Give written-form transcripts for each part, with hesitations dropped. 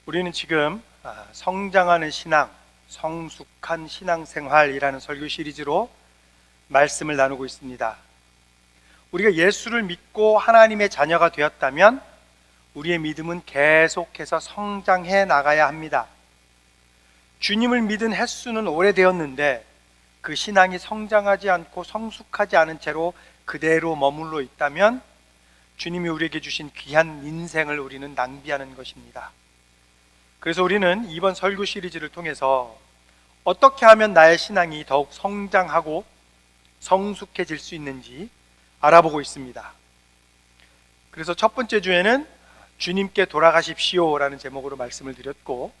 우리는 지금 성장하는 신앙, 성숙한 신앙생활이라는 설교 시리즈로 말씀을 나누고 있습니다. 우리가 예수를 믿고 하나님의 자녀가 되었다면 우리의 믿음은 계속해서 성장해 나가야 합니다. 주님을 믿은 횟수는 오래되었는데 그 신앙이 성장하지 않고 성숙하지 않은 채로 그대로 머물러 있다면 주님이 우리에게 주신 귀한 인생을 우리는 낭비하는 것입니다. 그래서 우리는 이번 설교 시리즈를 통해서 어떻게 하면 나의 신앙이 더욱 성장하고 성숙해질 수 있는지 알아보고 있습니다. 그래서 첫 번째 주에는 주님께 돌아가십시오 라는 제목으로 말씀을 드렸고,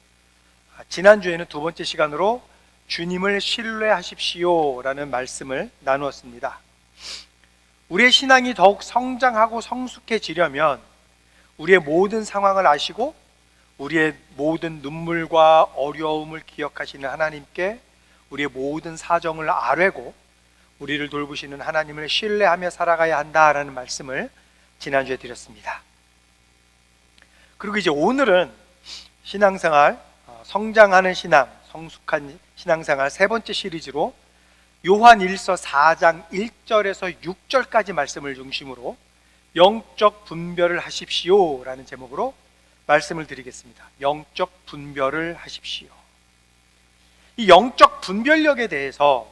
지난주에는 두 번째 시간으로 주님을 신뢰하십시오 라는 말씀을 나누었습니다. 우리의 신앙이 더욱 성장하고 성숙해지려면 우리의 모든 상황을 아시고 우리의 모든 눈물과 어려움을 기억하시는 하나님께 우리의 모든 사정을 아뢰고 우리를 돌보시는 하나님을 신뢰하며 살아가야 한다라는 말씀을 지난주에 드렸습니다. 그리고 이제 오늘은 신앙생활, 성장하는 신앙, 성숙한 신앙생활 세 번째 시리즈로 요한일서 4장 1절에서 6절까지 말씀을 중심으로 영적 분별을 하십시오 라는 제목으로 말씀을 드리겠습니다. 영적 분별을 하십시오. 이 영적 분별력에 대해서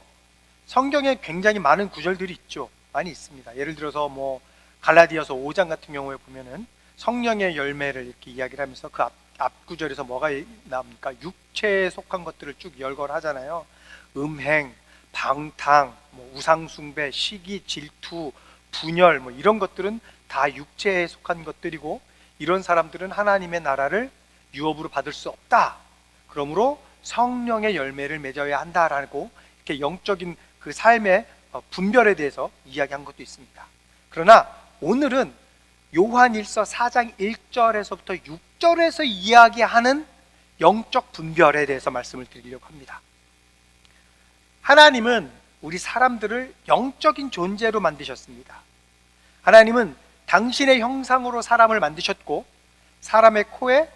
성경에 굉장히 많은 구절들이 있죠. 많이 있습니다. 예를 들어서 갈라디아서 5장 같은 경우에 보면은 성령의 열매를 이렇게 이야기를 하면서 그 앞 구절에서 뭐가 나옵니까? 육체에 속한 것들을 쭉 열거하잖아요. 음행, 방탕, 우상숭배, 시기, 질투, 분열 이런 것들은 다 육체에 속한 것들이고 이런 사람들은 하나님의 나라를 유업으로 받을 수 없다. 그러므로 성령의 열매를 맺어야 한다라고 이렇게 영적인 그 삶의 분별에 대해서 이야기한 것도 있습니다. 그러나 오늘은 요한일서 4장 1절에서부터 6절에서 이야기하는 영적 분별에 대해서 말씀을 드리려고 합니다. 하나님은 우리 사람들을 영적인 존재로 만드셨습니다. 하나님은 당신의 형상으로 사람을 만드셨고 사람의 코에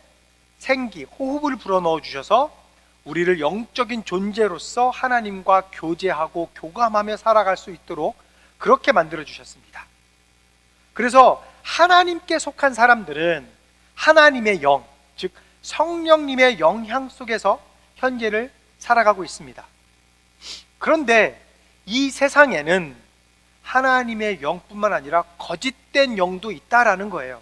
생기, 호흡을 불어넣어 주셔서 우리를 영적인 존재로서 하나님과 교제하고 교감하며 살아갈 수 있도록 그렇게 만들어 주셨습니다. 그래서 하나님께 속한 사람들은 하나님의 영, 즉 성령님의 영향 속에서 현재를 살아가고 있습니다. 그런데 이 세상에는 하나님의 영뿐만 아니라 거짓된 영도 있다라는 거예요.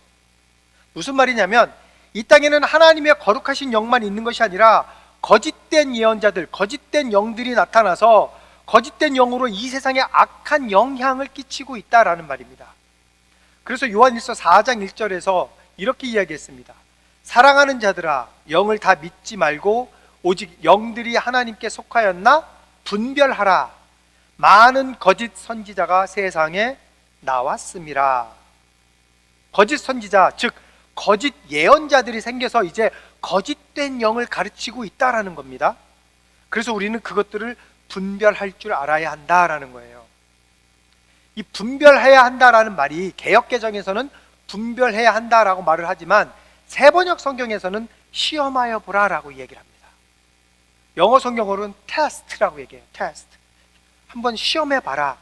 무슨 말이냐면 이 땅에는 하나님의 거룩하신 영만 있는 것이 아니라 거짓된 예언자들, 거짓된 영들이 나타나서 거짓된 영으로 이 세상에 악한 영향을 끼치고 있다라는 말입니다. 그래서 요한일서 4장 1절에서 이렇게 이야기했습니다. 사랑하는 자들아, 영을 다 믿지 말고 오직 영들이 하나님께 속하였나 분별하라. 많은 거짓 선지자가 세상에 나왔음이라. 거짓 선지자, 즉 거짓 예언자들이 생겨서 이제 거짓된 영을 가르치고 있다라는 겁니다. 그래서 우리는 그것들을 분별할 줄 알아야 한다라는 거예요. 이 분별해야 한다라는 말이 개역개정에서는 분별해야 한다라고 말을 하지만 세번역 성경에서는 시험하여 보라라고 얘기를 합니다. 영어 성경어로는 테스트라고 얘기해요. 테스트. 한번 시험해 봐라.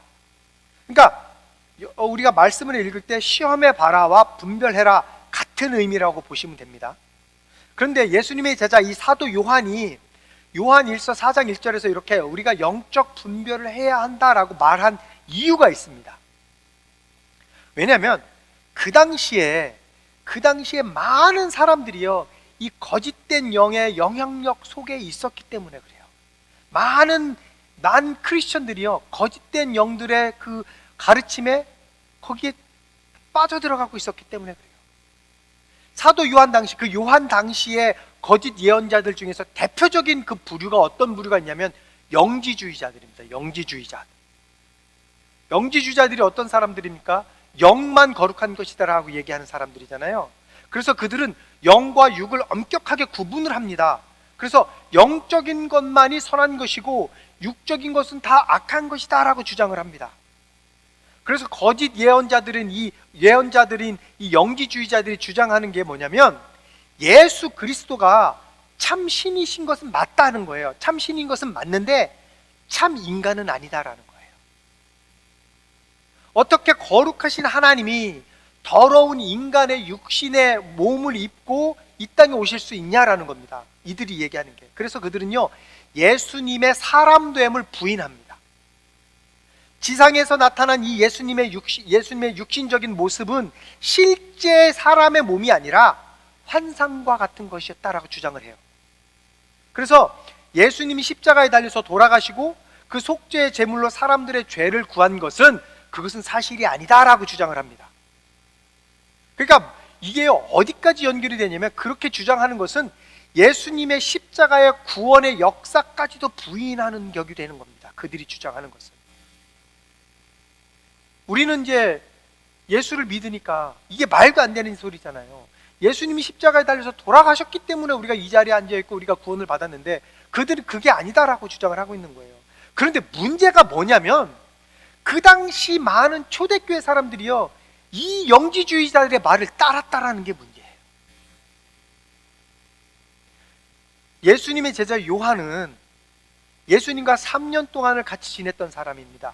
그러니까 우리가 말씀을 읽을 때 시험해 봐라와 분별해라 같은 의미라고 보시면 됩니다. 그런데 예수님의 제자 이 사도 요한이 요한일서 4장 1절에서 이렇게 우리가 영적 분별을 해야 한다라고 말한 이유가 있습니다. 왜냐하면 그 당시에 많은 사람들이요 이 거짓된 영의 영향력 속에 있었기 때문에 그래요. 많은 크리스천들이요 거짓된 영들의 그 가르침에 거기에 빠져들어가고 있었기 때문에 그래요. 사도 요한 당시, 그 요한 당시의 거짓 예언자들 중에서 대표적인 그 부류가 어떤 부류가 있냐면 영지주의자들입니다. 영지주의자들이 어떤 사람들입니까? 영만 거룩한 것이다라고 얘기하는 사람들이잖아요. 그래서 그들은 영과 육을 엄격하게 구분을 합니다. 그래서 영적인 것만이 선한 것이고 육적인 것은 다 악한 것이다 라고 주장을 합니다. 그래서 거짓 예언자들인 이 영지주의자들이 주장하는 게 뭐냐면 예수 그리스도가 참 신이신 것은 맞다는 거예요. 참 신인 것은 맞는데 참 인간은 아니다라는 거예요. 어떻게 거룩하신 하나님이 더러운 인간의 육신의 몸을 입고 이 땅에 오실 수 있냐라는 겁니다. 이들이 얘기하는 게. 그래서 그들은요, 예수님의 사람됨을 부인합니다. 지상에서 나타난 이 예수님의 육신적인 모습은 실제 사람의 몸이 아니라 환상과 같은 것이었다라고 주장을 해요. 그래서 예수님이 십자가에 달려서 돌아가시고 그 속죄의 제물로 사람들의 죄를 구한 것은 그것은 사실이 아니다라고 주장을 합니다. 그러니까 이게 어디까지 연결이 되냐면, 그렇게 주장하는 것은 예수님의 십자가의 구원의 역사까지도 부인하는 격이 되는 겁니다. 그들이 주장하는 것은. 우리는 이제 예수를 믿으니까 이게 말도 안 되는 소리잖아요. 예수님이 십자가에 달려서 돌아가셨기 때문에 우리가 이 자리에 앉아있고 우리가 구원을 받았는데, 그들은 그게 아니다라고 주장을 하고 있는 거예요. 그런데 문제가 뭐냐면, 그 당시 많은 초대교회 사람들이요, 이 영지주의자들의 말을 따랐다라는 게 문제예요. 예수님의 제자 요한은 예수님과 3년 동안을 같이 지냈던 사람입니다.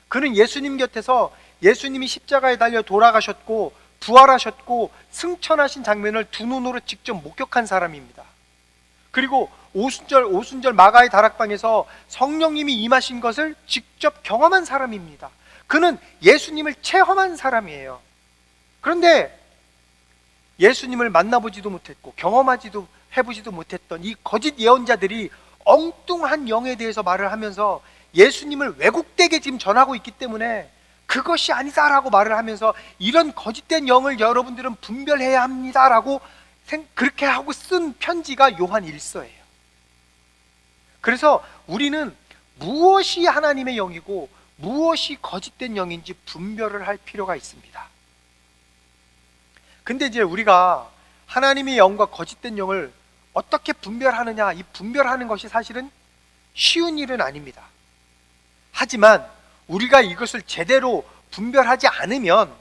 그는 예수님 곁에서 예수님이 십자가에 달려 돌아가셨고 부활하셨고 승천하신 장면을 두 눈으로 직접 목격한 사람입니다. 그리고 오순절 마가의 다락방에서 성령님이 임하신 것을 직접 경험한 사람입니다. 그는 예수님을 체험한 사람이에요. 그런데 예수님을 만나보지도 못했고 경험하지도 해보지도 못했던 이 거짓 예언자들이 엉뚱한 영에 대해서 말을 하면서 예수님을 왜곡되게 지금 전하고 있기 때문에 그것이 아니다라고 말을 하면서, 이런 거짓된 영을 여러분들은 분별해야 합니다라고 그렇게 하고 쓴 편지가 요한 1서예요. 그래서 우리는 무엇이 하나님의 영이고 무엇이 거짓된 영인지 분별을 할 필요가 있습니다. 근데 이제 우리가 하나님의 영과 거짓된 영을 어떻게 분별하느냐, 이 분별하는 것이 사실은 쉬운 일은 아닙니다. 하지만 우리가 이것을 제대로 분별하지 않으면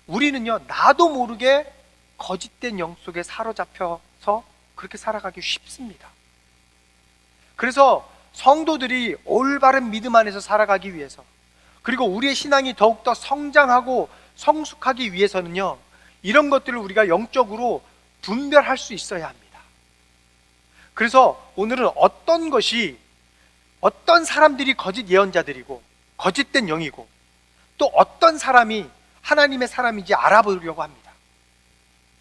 우리는요, 나도 모르게 거짓된 영 속에 사로잡혀서 그렇게 살아가기 쉽습니다. 그래서 성도들이 올바른 믿음 안에서 살아가기 위해서, 그리고 우리의 신앙이 더욱더 성장하고 성숙하기 위해서는요, 이런 것들을 우리가 영적으로 분별할 수 있어야 합니다. 그래서 오늘은 어떤 사람들이 거짓 예언자들이고 거짓된 영이고 또 어떤 사람이 하나님의 사람인지 알아보려고 합니다.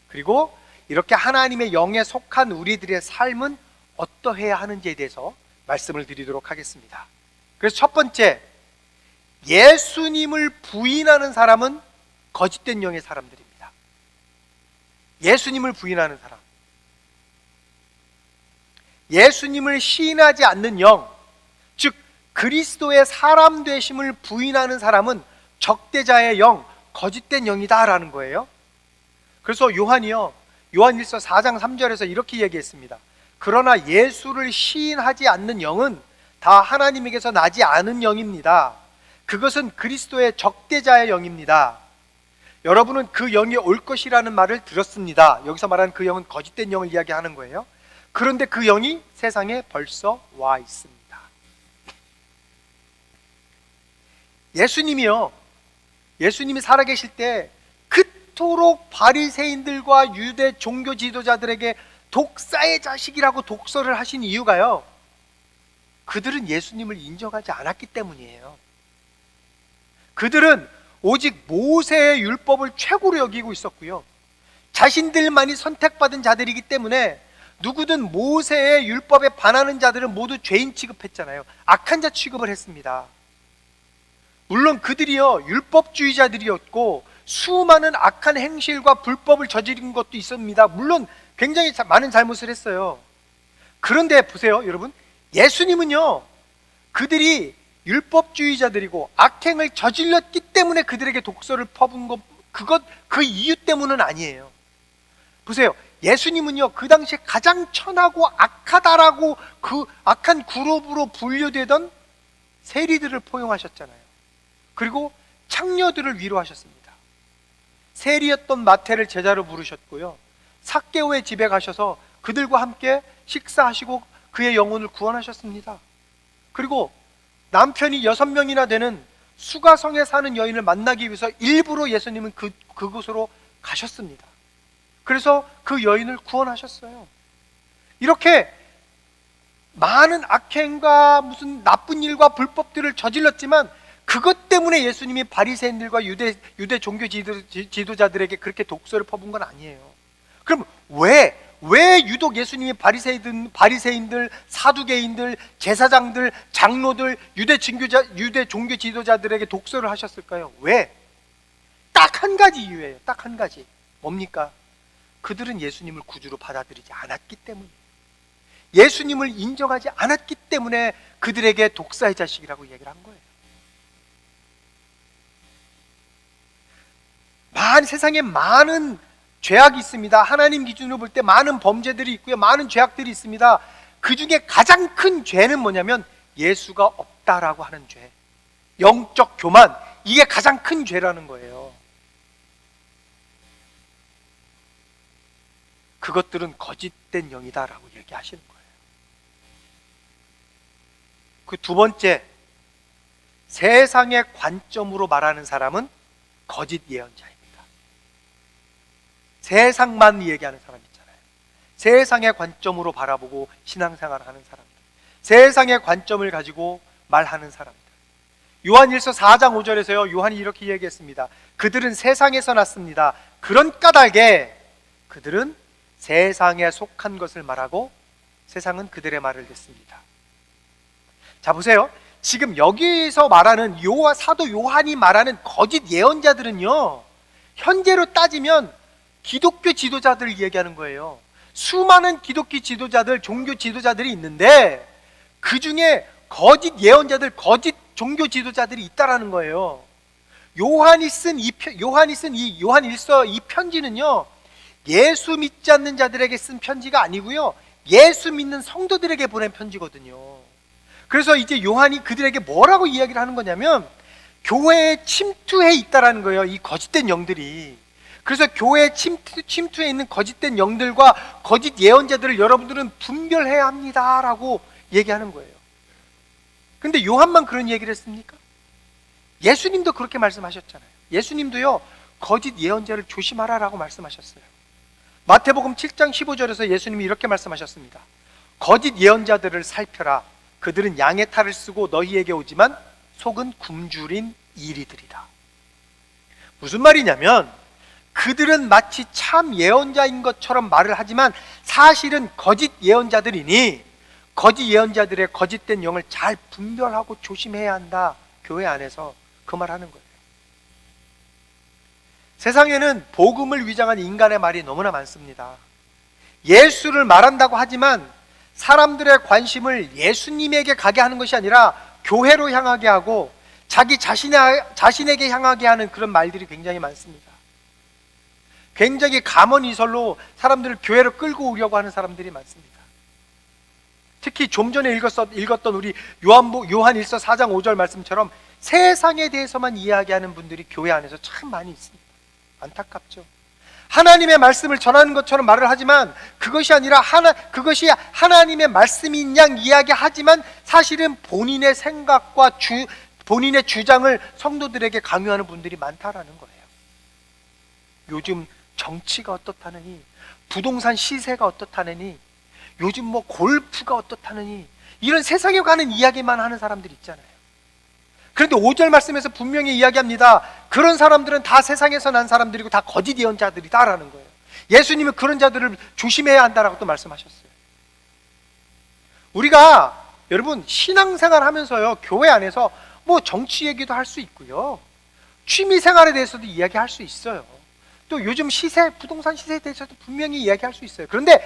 그리고 이렇게 하나님의 영에 속한 우리들의 삶은 어떠해야 하는지에 대해서 말씀을 드리도록 하겠습니다. 그래서 첫 번째, 예수님을 부인하는 사람은 거짓된 영의 사람들입니다. 예수님을 부인하는 사람, 예수님을 시인하지 않는 영, 즉 그리스도의 사람 되심을 부인하는 사람은 적대자의 영, 거짓된 영이다라는 거예요. 그래서 요한이요, 요한 1서 4장 3절에서 이렇게 얘기했습니다. 그러나 예수를 시인하지 않는 영은 다 하나님에게서 나지 않은 영입니다. 그것은 그리스도의 적대자의 영입니다. 여러분은 그 영이 올 것이라는 말을 들었습니다. 여기서 말하는 그 영은 거짓된 영을 이야기하는 거예요. 그런데 그 영이 세상에 벌써 와 있습니다. 예수님이 살아계실 때 그토록 바리새인들과 유대 종교 지도자들에게 독사의 자식이라고 독설을 하신 이유가요, 그들은 예수님을 인정하지 않았기 때문이에요. 그들은 오직 모세의 율법을 최고로 여기고 있었고요, 자신들만이 선택받은 자들이기 때문에 누구든 모세의 율법에 반하는 자들은 모두 죄인 취급했잖아요. 악한 자 취급을 했습니다. 물론 그들이요, 율법주의자들이었고 수많은 악한 행실과 불법을 저지른 것도 있습니다. 물론 굉장히 많은 잘못을 했어요. 그런데 보세요 여러분, 예수님은요, 그들이 율법주의자들이고 악행을 저질렀기 때문에 그들에게 독설을 퍼부은 것, 그 이유 때문은 아니에요. 보세요, 예수님은요, 그 당시에 가장 천하고 악하다라고 그 악한 그룹으로 분류되던 세리들을 포용하셨잖아요. 그리고 창녀들을 위로하셨습니다. 세리였던 마태를 제자로 부르셨고요, 삭개오의 집에 가셔서 그들과 함께 식사하시고 그의 영혼을 구원하셨습니다. 그리고 남편이 6명이나 되는 수가성에 사는 여인을 만나기 위해서 일부러 예수님은 그곳으로 가셨습니다. 그래서 그 여인을 구원하셨어요. 이렇게 많은 악행과 무슨 나쁜 일과 불법들을 저질렀지만 그것 때문에 예수님이 바리새인들과 유대 종교 지도자들에게 그렇게 독소를 퍼부은 건 아니에요. 그럼 왜 유독 예수님이 바리새인들, 사두개인들, 제사장들, 장로들, 유대 종교 지도자들에게 독소를 하셨을까요? 왜? 딱 한 가지 이유예요. 딱 한 가지. 뭡니까? 그들은 예수님을 구주로 받아들이지 않았기 때문이에요. 예수님을 인정하지 않았기 때문에 그들에게 독사의 자식이라고 얘기를 한 거예요. 세상에 많은 죄악이 있습니다. 하나님 기준으로 볼 때 많은 범죄들이 있고요, 많은 죄악들이 있습니다. 그 중에 가장 큰 죄는 뭐냐면 예수가 없다라고 하는 죄, 영적 교만, 이게 가장 큰 죄라는 거예요. 그것들은 거짓된 영이다라고 얘기하시는 거예요. 그 두 번째, 세상의 관점으로 말하는 사람은 거짓 예언자입니다. 세상만 얘기하는 사람 있잖아요. 세상의 관점으로 바라보고 신앙생활을 하는 사람들, 세상의 관점을 가지고 말하는 사람들. 요한일서 4장 5절에서요, 요한이 이렇게 얘기했습니다. 그들은 세상에서 났습니다. 그런 까닭에 그들은 세상에 속한 것을 말하고 세상은 그들의 말을 듣습니다. 자, 보세요. 지금 여기서 말하는 사도 요한이 말하는 거짓 예언자들은요, 현재로 따지면 기독교 지도자들을 얘기하는 거예요. 수많은 기독교 지도자들, 종교 지도자들이 있는데 그 중에 거짓 예언자들, 거짓 종교 지도자들이 있다라는 거예요. 요한이 쓴 이 요한일서 이 편지는요, 예수 믿지 않는 자들에게 쓴 편지가 아니고요, 예수 믿는 성도들에게 보낸 편지거든요. 그래서 이제 요한이 그들에게 뭐라고 이야기를 하는 거냐면, 교회에 침투해 있다라는 거예요, 이 거짓된 영들이. 그래서 교회에 침투해 있는 거짓된 영들과 거짓 예언자들을 여러분들은 분별해야 합니다라고 얘기하는 거예요. 근데 요한만 그런 얘기를 했습니까? 예수님도 그렇게 말씀하셨잖아요. 예수님도요, 거짓 예언자를 조심하라라고 말씀하셨어요. 마태복음 7장 15절에서 예수님이 이렇게 말씀하셨습니다. 거짓 예언자들을 살펴라. 그들은 양의 탈을 쓰고 너희에게 오지만 속은 굶주린 이리들이다. 무슨 말이냐면, 그들은 마치 참 예언자인 것처럼 말을 하지만 사실은 거짓 예언자들이니 거짓 예언자들의 거짓된 영을 잘 분별하고 조심해야 한다. 교회 안에서 그 말 하는 거예요. 세상에는 복음을 위장한 인간의 말이 너무나 많습니다. 예수를 말한다고 하지만 사람들의 관심을 예수님에게 가게 하는 것이 아니라 교회로 향하게 하고 자기 자신에게 향하게 하는 그런 말들이 굉장히 많습니다. 굉장히 감언이설로 사람들을 교회로 끌고 오려고 하는 사람들이 많습니다. 특히 좀 전에 읽었던 우리 요한일서 4장 5절 말씀처럼 세상에 대해서만 이야기하는 분들이 교회 안에서 참 많이 있습니다. 안타깝죠. 하나님의 말씀을 전하는 것처럼 말을 하지만 그것이 아니라 그것이 하나님의 말씀인 양 이야기하지만 사실은 본인의 생각과 본인의 주장을 성도들에게 강요하는 분들이 많다라는 거예요. 요즘 정치가 어떻다느니, 부동산 시세가 어떻다느니, 요즘 골프가 어떻다느니, 이런 세상에 관한 이야기만 하는 사람들이 있잖아요. 그런데 5절 말씀에서 분명히 이야기합니다. 그런 사람들은 다 세상에서 난 사람들이고 다 거짓 예언자들이다라는 거예요. 예수님은 그런 자들을 조심해야 한다라고 또 말씀하셨어요. 우리가 여러분 신앙생활 하면서요, 교회 안에서 정치 얘기도 할 수 있고요, 취미 생활에 대해서도 이야기할 수 있어요. 또 요즘 부동산 시세에 대해서도 분명히 이야기할 수 있어요. 그런데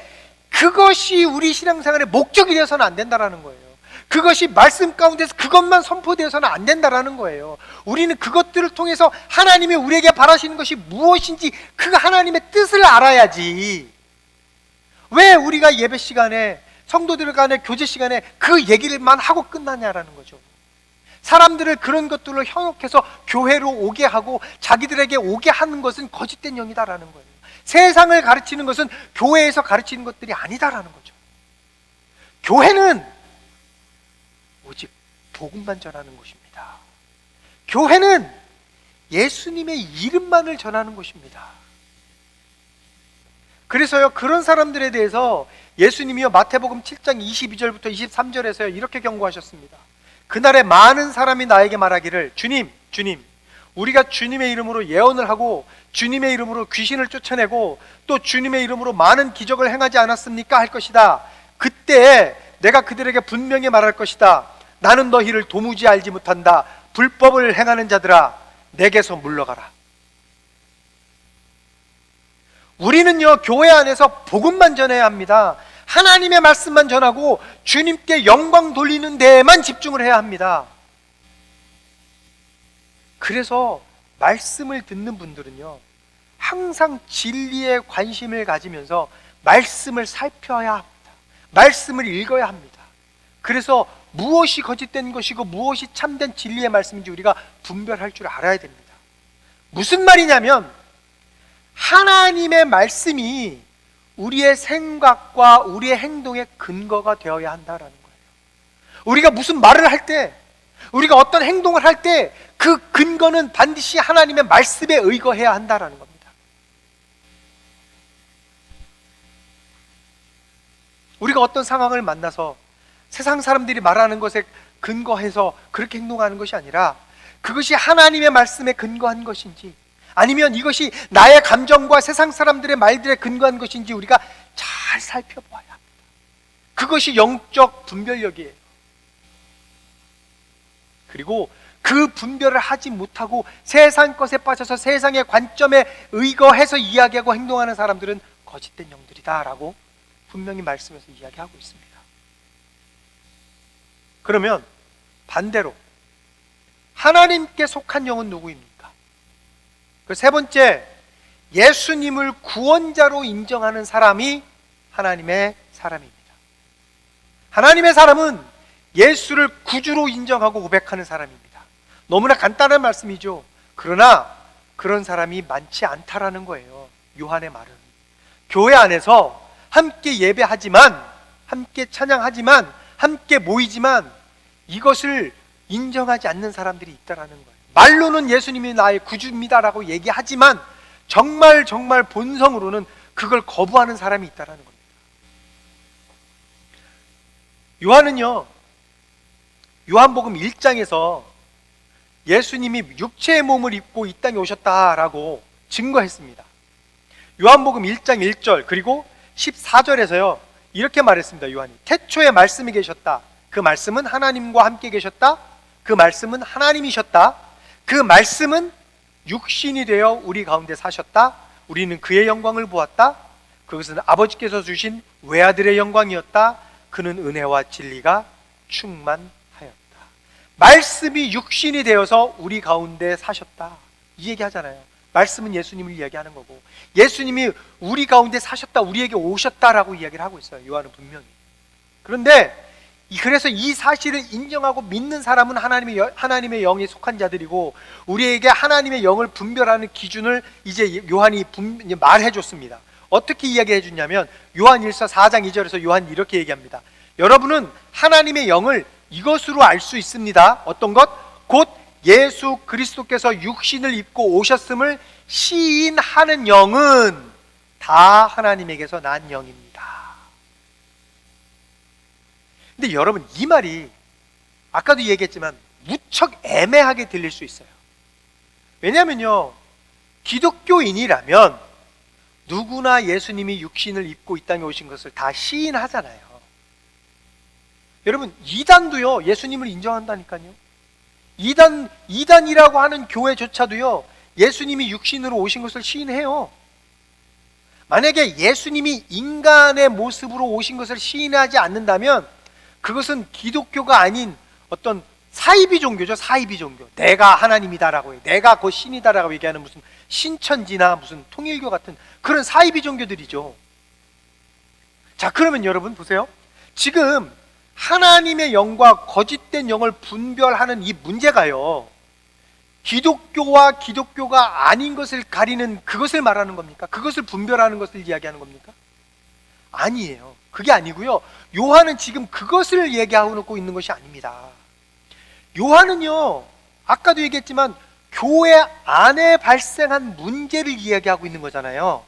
그것이 우리 신앙생활의 목적이 되어서는 안 된다라는 거예요. 그것이 말씀 가운데서 그것만 선포되어서는 안 된다라는 거예요. 우리는 그것들을 통해서 하나님이 우리에게 바라시는 것이 무엇인지 그 하나님의 뜻을 알아야지. 왜 우리가 예배 시간에, 성도들 간의 교제 시간에 그 얘기를만 하고 끝나냐라는 거죠. 사람들을 그런 것들로 현혹해서 교회로 오게 하고 자기들에게 오게 하는 것은 거짓된 영이다라는 거예요. 세상을 가르치는 것은 교회에서 가르치는 것들이 아니다라는 거죠. 교회는 오직 복음만 전하는 곳입니다. 교회는 예수님의 이름만을 전하는 곳입니다. 그래서요, 그런 사람들에 대해서 예수님이요, 마태복음 7장 22절부터 23절에서요 이렇게 경고하셨습니다. 그날에 많은 사람이 나에게 말하기를 주님, 주님, 우리가 주님의 이름으로 예언을 하고 주님의 이름으로 귀신을 쫓아내고 또 주님의 이름으로 많은 기적을 행하지 않았습니까? 할 것이다. 그때 내가 그들에게 분명히 말할 것이다. 나는 너희를 도무지 알지 못한다. 불법을 행하는 자들아, 내게서 물러가라. 우리는요, 교회 안에서 복음만 전해야 합니다. 하나님의 말씀만 전하고 주님께 영광 돌리는 데에만 집중을 해야 합니다. 그래서 말씀을 듣는 분들은요, 항상 진리에 관심을 가지면서 말씀을 살펴야 합니다. 말씀을 읽어야 합니다. 그래서 무엇이 거짓된 것이고 무엇이 참된 진리의 말씀인지 우리가 분별할 줄 알아야 됩니다. 무슨 말이냐면, 하나님의 말씀이 우리의 생각과 우리의 행동의 근거가 되어야 한다라는 거예요. 우리가 무슨 말을 할 때, 우리가 어떤 행동을 할 때 그 근거는 반드시 하나님의 말씀에 의거해야 한다라는 겁니다. 우리가 어떤 상황을 만나서 세상 사람들이 말하는 것에 근거해서 그렇게 행동하는 것이 아니라 그것이 하나님의 말씀에 근거한 것인지 아니면 이것이 나의 감정과 세상 사람들의 말들에 근거한 것인지 우리가 잘 살펴보아야 합니다. 그것이 영적 분별력이에요. 그리고 그 분별을 하지 못하고 세상 것에 빠져서 세상의 관점에 의거해서 이야기하고 행동하는 사람들은 거짓된 영들이다라고 분명히 말씀에서 이야기하고 있습니다. 그러면 반대로 하나님께 속한 영은 누구입니까? 그 세 번째, 예수님을 구원자로 인정하는 사람이 하나님의 사람입니다. 하나님의 사람은 예수를 구주로 인정하고 고백하는 사람입니다. 너무나 간단한 말씀이죠. 그러나 그런 사람이 많지 않다라는 거예요. 요한의 말은 교회 안에서 함께 예배하지만, 함께 찬양하지만, 함께 모이지만 이것을 인정하지 않는 사람들이 있다라는 거예요. 말로는 예수님이 나의 구주입니다라고 얘기하지만 정말 본성으로는 그걸 거부하는 사람이 있다라는 겁니다. 요한은요, 요한복음 1장에서 예수님이 육체의 몸을 입고 이 땅에 오셨다라고 증거했습니다. 요한복음 1장 1절 그리고 14절에서요 이렇게 말했습니다. 요한이 태초에 말씀이 계셨다. 그 말씀은 하나님과 함께 계셨다. 그 말씀은 하나님이셨다. 그 말씀은 육신이 되어 우리 가운데 사셨다. 우리는 그의 영광을 보았다. 그것은 아버지께서 주신 외아들의 영광이었다. 그는 은혜와 진리가 충만하였다. 말씀이 육신이 되어서 우리 가운데 사셨다. 이 얘기 하잖아요. 말씀은 예수님을 이야기하는 거고 예수님이 우리 가운데 사셨다, 우리에게 오셨다라고 이야기를 하고 있어요. 요한은 분명히. 그런데 그래서 이 사실을 인정하고 믿는 사람은 하나님의 영에 속한 자들이고 우리에게 하나님의 영을 분별하는 기준을 이제 요한이 말해 줬습니다. 어떻게 이야기해 줬냐면 요한일서 4장 2절에서 요한이 이렇게 얘기합니다. 여러분은 하나님의 영을 이것으로 알 수 있습니다. 어떤 것? 곧 예수 그리스도께서 육신을 입고 오셨음을 시인하는 영은 다 하나님에게서 난 영입니다. 근데 여러분, 이 말이 아까도 얘기했지만 무척 애매하게 들릴 수 있어요. 왜냐면요, 기독교인이라면 누구나 예수님이 육신을 입고 이 땅에 오신 것을 다 시인하잖아요. 여러분, 이단도요 예수님을 인정한다니까요. 이단이라고 하는 교회조차도요 예수님이 육신으로 오신 것을 시인해요. 만약에 예수님이 인간의 모습으로 오신 것을 시인하지 않는다면 그것은 기독교가 아닌 어떤 사이비 종교죠. 사이비 종교. 내가 하나님이다라고 해, 내가 그 신이다라고 얘기하는 무슨 신천지나 무슨 통일교 같은 그런 사이비 종교들이죠. 자, 그러면 여러분 보세요. 지금 하나님의 영과 거짓된 영을 분별하는 이 문제가요, 기독교와 기독교가 아닌 것을 가리는 그것을 말하는 겁니까? 그것을 분별하는 것을 이야기하는 겁니까? 아니에요. 그게 아니고요. 요한은 지금 그것을 얘기하고 있는 것이 아닙니다. 요한은요, 아까도 얘기했지만 교회 안에 발생한 문제를 이야기하고 있는 거잖아요.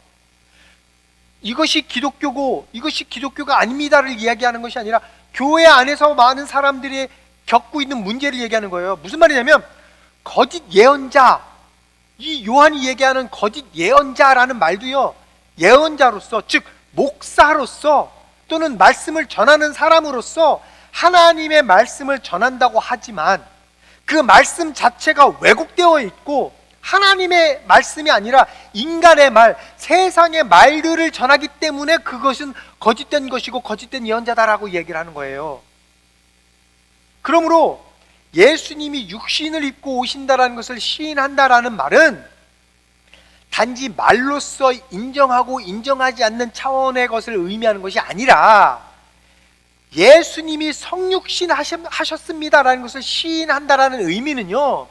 이것이 기독교고 이것이 기독교가 아닙니다를 이야기하는 것이 아니라 교회 안에서 많은 사람들이 겪고 있는 문제를 얘기하는 거예요. 무슨 말이냐면 거짓 예언자, 이 요한이 얘기하는 거짓 예언자라는 말도요, 예언자로서, 즉 목사로서 또는 말씀을 전하는 사람으로서 하나님의 말씀을 전한다고 하지만 그 말씀 자체가 왜곡되어 있고 하나님의 말씀이 아니라 인간의 말, 세상의 말들을 전하기 때문에 그것은 거짓된 것이고 거짓된 예언자다라고 얘기를 하는 거예요. 그러므로 예수님이 육신을 입고 오신다라는 것을 시인한다라는 말은 단지 말로써 인정하고 인정하지 않는 차원의 것을 의미하는 것이 아니라 예수님이 성육신 하셨습니다라는 것을 시인한다라는 의미는요,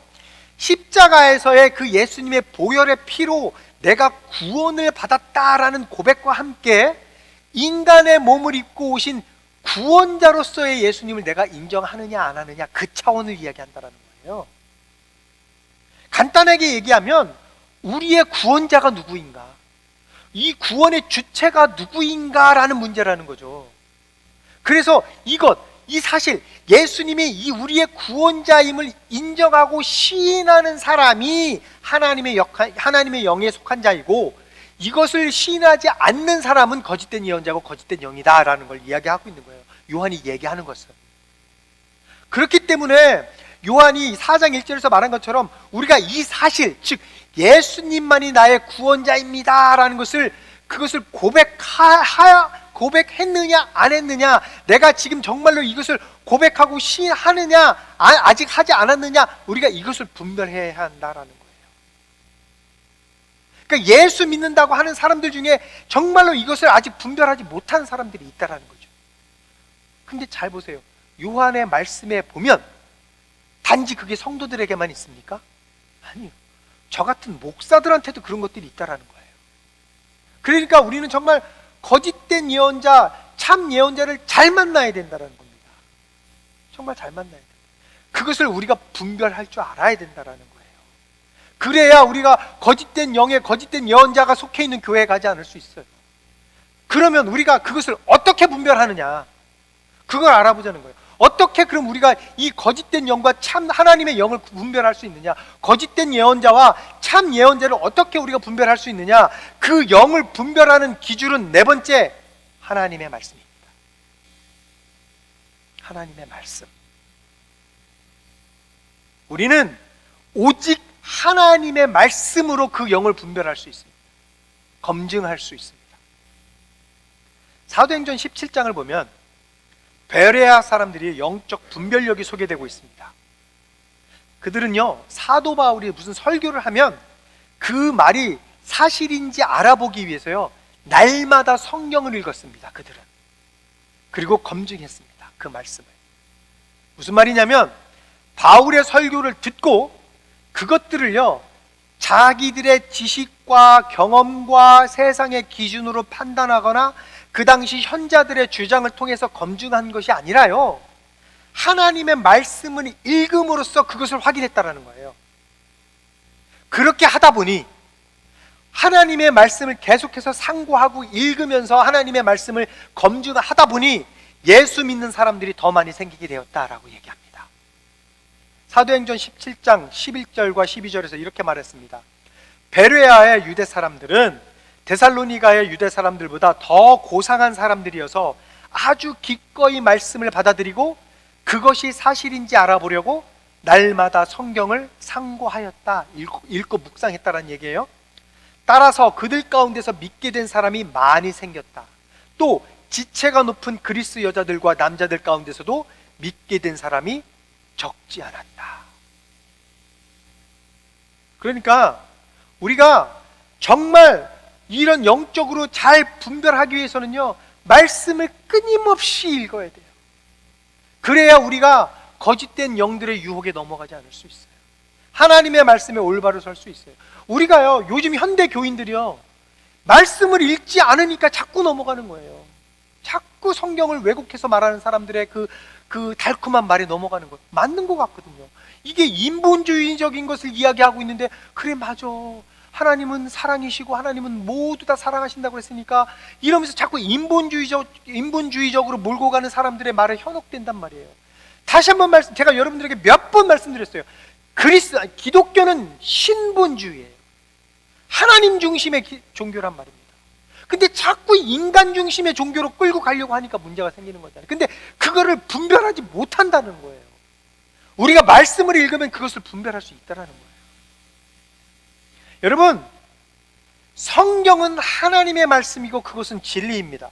십자가에서의 그 예수님의 보혈의 피로 내가 구원을 받았다라는 고백과 함께 인간의 몸을 입고 오신 구원자로서의 예수님을 내가 인정하느냐 안 하느냐, 그 차원을 이야기한다라는 거예요. 간단하게 얘기하면 우리의 구원자가 누구인가, 이 구원의 주체가 누구인가라는 문제라는 거죠. 그래서 이 사실, 예수님이 이 우리의 구원자임을 인정하고 시인하는 사람이 하나님의 영에 속한 자이고, 이것을 시인하지 않는 사람은 거짓된 예언자고 거짓된 영이다라는 걸 이야기하고 있는 거예요. 요한이 얘기하는 것은. 그렇기 때문에 요한이 4장 1절에서 말한 것처럼 우리가 이 사실, 즉 예수님만이 나의 구원자입니다 라는 것을, 그것을 고백했느냐 안 했느냐, 내가 지금 정말로 이것을 고백하고 시인하느냐 아직 하지 않았느냐, 우리가 이것을 분별해야 한다라는 거예요. 그러니까 예수 믿는다고 하는 사람들 중에 정말로 이것을 아직 분별하지 못한 사람들이 있다라는 거죠. 근데 잘 보세요. 요한의 말씀에 보면 단지 그게 성도들에게만 있습니까? 아니요. 저 같은 목사들한테도 그런 것들이 있다라는 거예요. 그러니까 우리는 정말 거짓된 예언자, 참 예언자를 잘 만나야 된다는 겁니다. 정말 잘 만나야 돼요. 그것을 우리가 분별할 줄 알아야 된다는 거예요. 그래야 우리가 거짓된 영의 거짓된 예언자가 속해 있는 교회에 가지 않을 수 있어요. 그러면 우리가 그것을 어떻게 분별하느냐, 그걸 알아보자는 거예요. 어떻게 그럼 우리가 이 거짓된 영과 참 하나님의 영을 분별할 수 있느냐, 거짓된 예언자와 참 예언자를 어떻게 우리가 분별할 수 있느냐, 그 영을 분별하는 기준은 네 번째, 하나님의 말씀입니다. 하나님의 말씀. 우리는 오직 하나님의 말씀으로 그 영을 분별할 수 있습니다. 검증할 수 있습니다. 사도행전 17장을 보면 베레아 사람들이 영적 분별력이 소개되고 있습니다. 그들은요, 사도 바울이 무슨 설교를 하면 그 말이 사실인지 알아보기 위해서요, 날마다 성경을 읽었습니다. 그들은. 그리고 검증했습니다. 그 말씀을. 무슨 말이냐면 바울의 설교를 듣고 그것들을요, 자기들의 지식과 경험과 세상의 기준으로 판단하거나 그 당시 현자들의 주장을 통해서 검증한 것이 아니라요, 하나님의 말씀을 읽음으로써 그것을 확인했다라는 거예요. 그렇게 하다 보니 하나님의 말씀을 계속해서 상고하고 읽으면서 하나님의 말씀을 검증하다 보니 예수 믿는 사람들이 더 많이 생기게 되었다라고 얘기합니다. 사도행전 17장 11절과 12절에서 이렇게 말했습니다. 베레아의 유대 사람들은 데살로니가의 유대 사람들보다 더 고상한 사람들이어서 아주 기꺼이 말씀을 받아들이고 그것이 사실인지 알아보려고 날마다 성경을 상고하였다, 읽고 묵상했다라는 얘기예요. 따라서 그들 가운데서 믿게 된 사람이 많이 생겼다. 또 지체가 높은 그리스 여자들과 남자들 가운데서도 믿게 된 사람이 적지 않았다. 그러니까 우리가 정말 이런 영적으로 잘 분별하기 위해서는요, 말씀을 끊임없이 읽어야 돼요. 그래야 우리가 거짓된 영들의 유혹에 넘어가지 않을 수 있어요. 하나님의 말씀에 올바로 설 수 있어요. 우리가요, 요즘 현대 교인들이요, 말씀을 읽지 않으니까 자꾸 넘어가는 거예요. 자꾸 성경을 왜곡해서 말하는 사람들의 그 달콤한 말에 넘어가는 것, 맞는 것 같거든요. 이게 인본주의적인 것을 이야기하고 있는데, 그래 맞아, 하나님은 사랑이시고 하나님은 모두 다 사랑하신다고 그랬으니까, 이러면서 자꾸 인본주의적으로 몰고 가는 사람들의 말에 현혹된단 말이에요. 다시 한번 제가 여러분들에게 몇 번 말씀드렸어요. 기독교는 신본주의예요. 하나님 중심의 종교란 말입니다. 근데 자꾸 인간 중심의 종교로 끌고 가려고 하니까 문제가 생기는 거잖아요. 근데 그거를 분별하지 못한다는 거예요. 우리가 말씀을 읽으면 그것을 분별할 수 있다는 거예요. 여러분, 성경은 하나님의 말씀이고 그것은 진리입니다.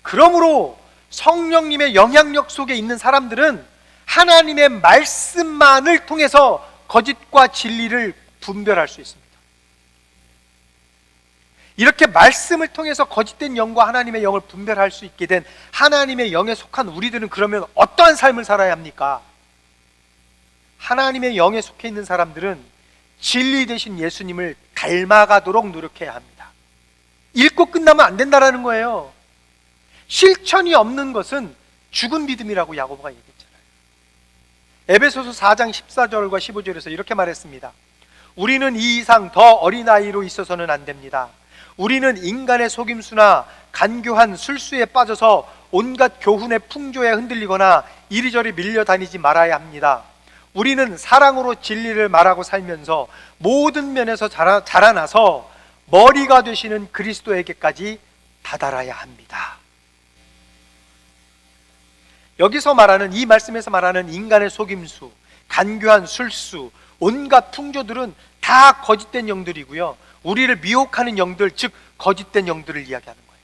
그러므로 성령님의 영향력 속에 있는 사람들은 하나님의 말씀만을 통해서 거짓과 진리를 분별할 수 있습니다. 이렇게 말씀을 통해서 거짓된 영과 하나님의 영을 분별할 수 있게 된 하나님의 영에 속한 우리들은 그러면 어떠한 삶을 살아야 합니까? 하나님의 영에 속해 있는 사람들은 진리 되신 예수님을 닮아가도록 노력해야 합니다. 읽고 끝나면 안 된다라는 거예요. 실천이 없는 것은 죽은 믿음이라고 야고보가 얘기했잖아요. 에베소서 4장 14절과 15절에서 이렇게 말했습니다. 우리는 이 이상 더 어린아이로 있어서는 안 됩니다. 우리는 인간의 속임수나 간교한 술수에 빠져서 온갖 교훈의 풍조에 흔들리거나 이리저리 밀려다니지 말아야 합니다. 우리는 사랑으로 진리를 말하고 살면서 모든 면에서 자라나서 머리가 되시는 그리스도에게까지 다다라야 합니다. 여기서 말하는, 이 말씀에서 말하는 인간의 속임수, 간교한 술수, 온갖 풍조들은 다 거짓된 영들이고요, 우리를 미혹하는 영들, 즉 거짓된 영들을 이야기하는 거예요.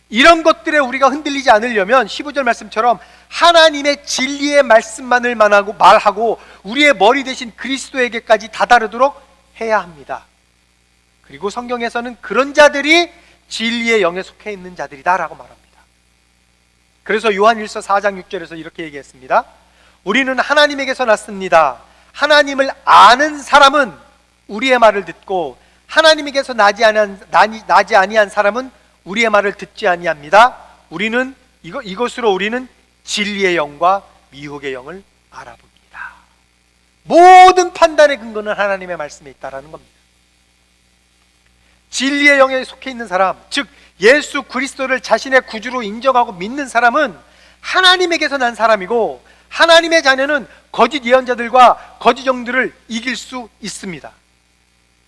이런 것들에 우리가 흔들리지 않으려면 15절 말씀처럼 하나님의 진리의 말씀만을 말하고 우리의 머리 대신 그리스도에게까지 다다르도록 해야 합니다. 그리고 성경에서는 그런 자들이 진리의 영에 속해 있는 자들이다라고 말합니다. 그래서 요한일서 4장 6절에서 이렇게 얘기했습니다. 우리는 하나님에게서 났습니다. 하나님을 아는 사람은 우리의 말을 듣고 하나님에게서 나지 아니한 사람은 우리의 말을 듣지 아니합니다. 우리는 이것으로 우리는 진리의 영과 미혹의 영을 알아봅니다. 모든 판단의 근거는 하나님의 말씀에 있다라는 겁니다. 진리의 영에 속해 있는 사람, 즉 예수 그리스도를 자신의 구주로 인정하고 믿는 사람은 하나님에게서 난 사람이고, 하나님의 자녀는 거짓 예언자들과 거짓 영들을 이길 수 있습니다.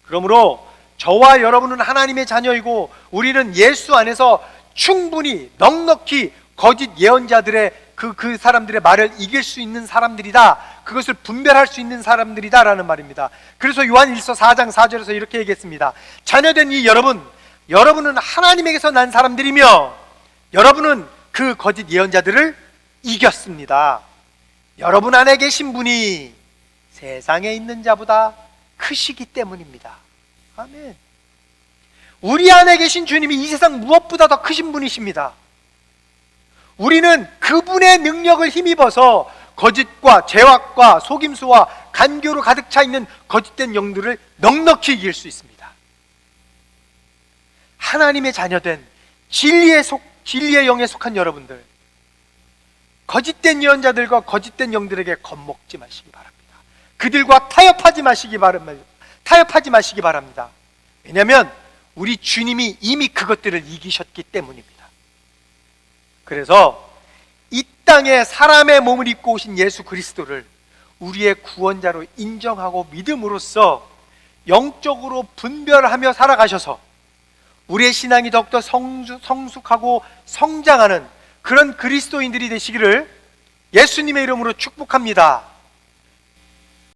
그러므로 저와 여러분은 하나님의 자녀이고 우리는 예수 안에서 충분히 넉넉히 거짓 예언자들의 그 사람들의 말을 이길 수 있는 사람들이다, 그것을 분별할 수 있는 사람들이다라는 말입니다. 그래서 요한일서 4장 4절에서 이렇게 얘기했습니다. 자녀된 이 여러분은 하나님에게서 난 사람들이며 여러분은 그 거짓 예언자들을 이겼습니다. 여러분 안에 계신 분이 세상에 있는 자보다 크시기 때문입니다. 아멘. 우리 안에 계신 주님이 이 세상 무엇보다 더 크신 분이십니다. 우리는 그분의 능력을 힘입어서 거짓과 죄악과 속임수와 간교로 가득 차 있는 거짓된 영들을 넉넉히 이길 수 있습니다. 하나님의 자녀된 진리의 영에 속한 여러분들, 거짓된 예언자들과 거짓된 영들에게 겁먹지 마시기 바랍니다. 그들과 타협하지 마시기 바랍니다. 왜냐하면 우리 주님이 이미 그것들을 이기셨기 때문입니다. 그래서 이 땅에 사람의 몸을 입고 오신 예수 그리스도를 우리의 구원자로 인정하고 믿음으로써 영적으로 분별하며 살아가셔서 우리의 신앙이 더욱더 성숙하고 성장하는 그런 그리스도인들이 되시기를 예수님의 이름으로 축복합니다.